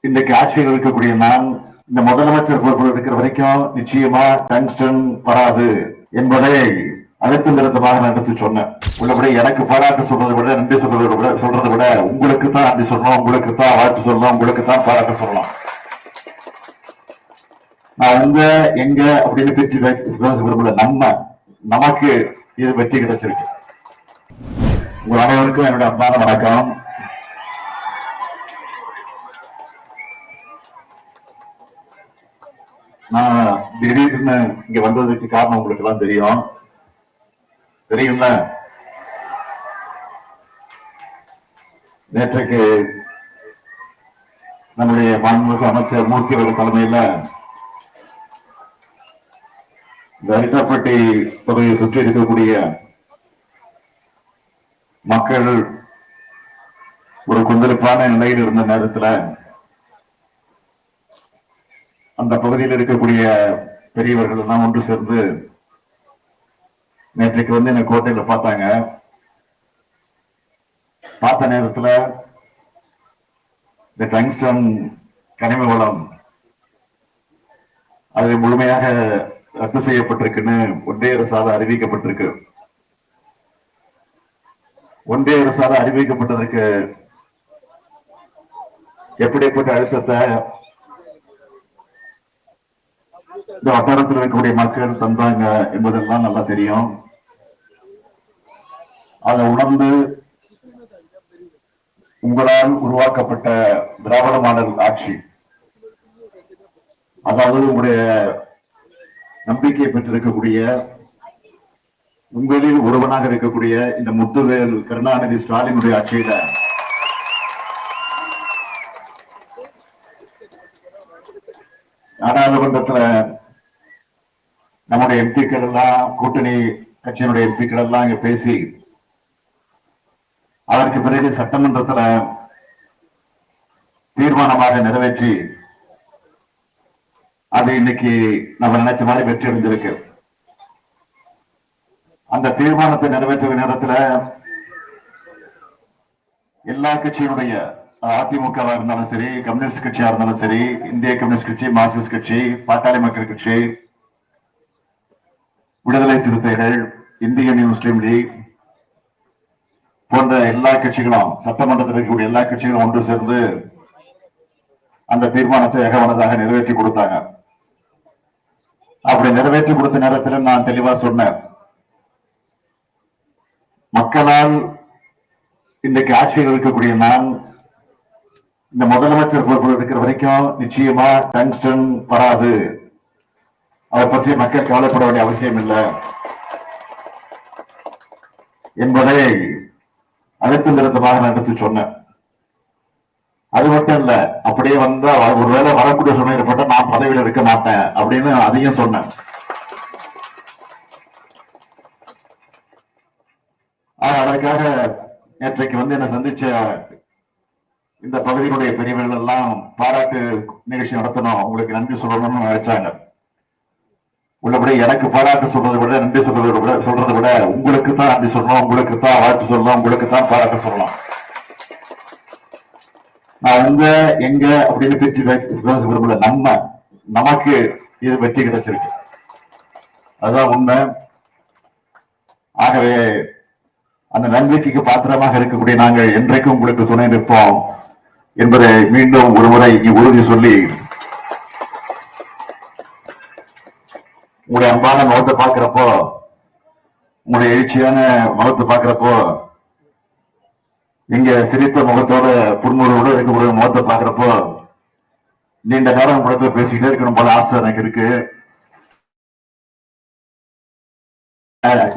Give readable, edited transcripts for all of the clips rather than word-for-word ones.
இன்றைக்கு ஆட்சியில் இருக்கக்கூடிய நான் இந்த முதலமைச்சர் பொறுப்பில் இருக்கிற வரைக்கும் நிச்சயமா டங்ஸ்டன் வராது என்பதை அழுத்தம் திருத்தமாக நான் எடுத்து சொன்னேன். உள்ளபடி எனக்கு பாராட்டு சொல்றதை விட நன்றி சொல்றதை விட உங்களுக்கு தான் நன்றி சொல்லணும், உங்களுக்கு தான் வாழ்த்து சொல்லணும், உங்களுக்கு தான் பாராட்டு சொல்லணும். நான் உங்க எங்க அப்படின்னு பேச விரும்பல. நமக்கு இது வெற்றி கிடைச்சிருக்கு. உங்கள் அனைவருக்கும் என்னுடைய அன்பான வணக்கம். நான் திடீர்னு இங்க வந்ததுக்கு காரணம் உங்களுக்கு எல்லாம் தெரியும்ல. நேற்றைக்கு நம்முடைய மாண்புமிகு அமைச்சர் மூர்த்தி அவர்கள் தலைமையில இந்த அரிட்டாப்பட்டி பகுதியை சுற்றி இருக்கக்கூடிய மக்கள் ஒரு கொந்தளிப்பான நிலையில் இருந்த நேரத்தில் அந்த பகுதியில் இருக்கக்கூடிய பெரியவர்கள் எல்லாம் ஒன்று சேர்ந்து நேற்றைக்கு வந்து என்ன கோட்டையில பார்த்தாங்க. பார்த்த நேரத்தில் இந்த டங்ஸ்டன் கனிம வளம் அது முழுமையாக ரத்து செய்யப்பட்டிருக்குன்னு ஒன்றிய அரசால் அறிவிக்கப்பட்டிருக்கு. ஒன்றிய அரசால் அறிவிக்கப்பட்டதற்கு எப்படிப்பட்ட அழுத்தத்தை இந்த வட்டாரத்தில் இருக்கக்கூடிய மக்கள் தந்தாங்க என்பதெல்லாம் நல்லா தெரியும். அதை உணர்ந்து உங்களால் உருவாக்கப்பட்ட திராவிட மாடல் ஆட்சி, அதாவது உங்களுடைய நம்பிக்கையை பெற்றிருக்கக்கூடிய உங்களில் ஒருவனாக இருக்கக்கூடிய இந்த முத்துவேல் கருணாநிதி ஸ்டாலினுடைய ஆட்சியில நாடாளுமன்றத்தில் நம்முடைய எம்பிக்கள் எல்லாம், கூட்டணி கட்சியினுடைய எம்பிக்கள் எல்லாம் இங்க பேசி அதற்கு பிறகு சட்டமன்றத்தில் தீர்மானமாக நிறைவேற்றி அது இன்னைக்கு நம்ம நினைச்ச மாதிரி வெற்றி அடைஞ்சிருக்கு. அந்த தீர்மானத்தை நிறைவேற்ற நேரத்தில் எல்லா கட்சியினுடைய அதிமுகவா இருந்தாலும் சரி, கம்யூனிஸ்ட் கட்சியா இருந்தாலும் சரி, இந்திய கம்யூனிஸ்ட் கட்சி, மார்க்சிஸ்ட் கட்சி, பாட்டாளி மக்கள் கட்சி, விடுதலை சிறுத்தைகள், இந்திய யூனியன் முஸ்லீம் லீக் போன்ற எல்லா கட்சிகளும், சட்டமன்றத்தில் இருக்கக்கூடிய எல்லா கட்சிகளும் ஒன்று சேர்ந்து அந்த தீர்மானத்தை ஏகமனதாக நிறைவேற்றி கொடுத்தாங்க. அப்படி நிறைவேற்றி கொடுத்த நேரத்தில் நான் தெளிவா சொன்னேன், மக்களால் இன்றைக்கு ஆட்சியில் இருக்கக்கூடிய நான் இந்த முதலமைச்சர் பொறுப்பில் இருக்கிற வரைக்கும் நிச்சயமா டங்ஸ்டன் வராது, அதை பற்றி மக்கள் கவலைப்பட வேண்டிய அவசியம் இல்லை என்பதை அழுத்தம் திருத்தமாக நான் எடுத்து சொன்னேன். அது மட்டும் இல்ல, அப்படியே வந்தா ஒருவேளை வரக்கூடிய சூழ்நிலை ஏற்பட்ட நான் பதவியில் இருக்க மாட்டேன் அப்படின்னு அதையும் சொன்னேன். அதற்காக நேற்றைக்கு வந்து என்ன சந்திச்ச இந்த பகுதியினுடைய பெரியவர்கள் எல்லாம் பாராட்டு நிகழ்ச்சி நடத்தணும், உங்களுக்கு நன்றி சொல்லணும்னு நினைச்சாங்க. உள்ளபடி எனக்கு பாராட்டு சொல்றதை விட நன்றி சொல்றதை விட உங்களுக்கு தான் நன்றி சொல்லணும், உங்களுக்கு தான் வாழ்த்து சொல்லணும், உங்களுக்கு தான் பாராட்டு சொல்லணும். நான் உங்க எங்க அப்படின்னு பேச விரும்பல. நமக்கு இது வெற்றி கிடைச்சிருக்கு, அதுதான் உண்மை. ஆகவே அந்த நம்பிக்கைக்கு பாத்திரமாக இருக்கக்கூடிய நாங்கள் என்றைக்கும் உங்களுக்கு துணை நிற்போம் என்பதை மீண்டும் ஒருமுறை உறுதி சொல்லி, உங்களுடைய அன்பான முகத்தை பார்க்கிறப்போ, உங்களுடைய எழுச்சியான முகத்தை பார்க்கிறப்போ, நீங்க சிரித்த முகத்தோட புன்முறுவோட இருக்கக்கூடிய முகத்தை பார்க்கிறப்போ, நீண்ட நேரம் படத்தை பேசிக்கிட்டே இருக்கணும் போல ஆசை எனக்கு இருக்கு.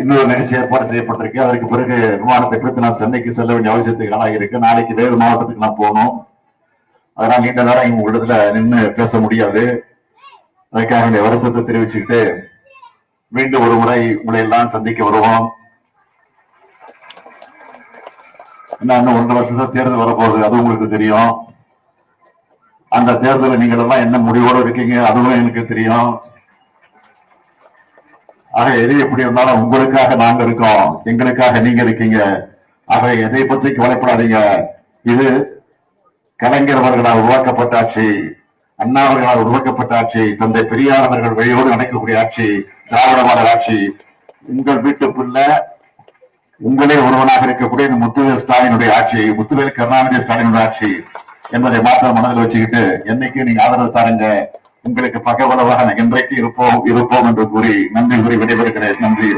இன்னொரு நிகழ்ச்சி ஏற்பாடு செய்யப்பட்டிருக்கு. அதற்கு பிறகு விமானத்தை குறித்து நான் சென்னைக்கு செல்ல வேண்டிய அவசியத்துக்கு ஆளாகி இருக்கு. நாளைக்கு வேறு மாவட்டத்துக்கு நான் போகணும். அதனால் நீண்ட நேரம் இங்க உங்களிடத்துல நின்று பேச முடியாது. அதுக்காக என்னுடைய வருத்தத்தை தெரிவிச்சுக்கிட்டு மீண்டும் ஒரு முறை உங்களை எல்லாம் சந்திக்க வருவோம். இன்னும் 1.5 வருஷத்துல தேர்தல் வரப்போகுது, அது உங்களுக்கு தெரியும். அந்த தேர்தலில் நீங்கள் எல்லாம் என்ன முடிவோடு இருக்கீங்க அதுவும் எனக்கு தெரியும். ஆக எது எப்படி இருந்தாலும் உங்களுக்காக நாங்க இருக்கோம், எங்களுக்காக நீங்க இருக்கீங்க. ஆக எதை பற்றி கவலைப்படாதீங்க. இது கலைஞர் அவர்களால் உருவாக்கப்பட்ட ஆட்சி, அண்ணா அவர்களால் உருவாக்கப்பட்ட ஆட்சி, தந்தை பெரியார் அவர்கள் வழியோடு நடக்கக்கூடிய ஆட்சி, திராவிட மாடல் ஆட்சி. உங்கள் வீட்டுக்குள்ள உங்களே ஒருவனாக இருக்கக்கூடிய இந்த முத்துவேல் ஸ்டாலினுடைய ஆட்சி, முத்துவேல் கருணாநிதி ஸ்டாலினுடைய ஆட்சி என்பதை மாத்திரம் மனதில் வச்சுக்கிட்டு என்னைக்கு நீங்க ஆதரவு தாருங்க, உங்களுக்கு பகவலவாக என்றைக்கு இருப்போம் என்று கூறி நன்றி கூறி விடைபெறுகிறேன். நன்றி.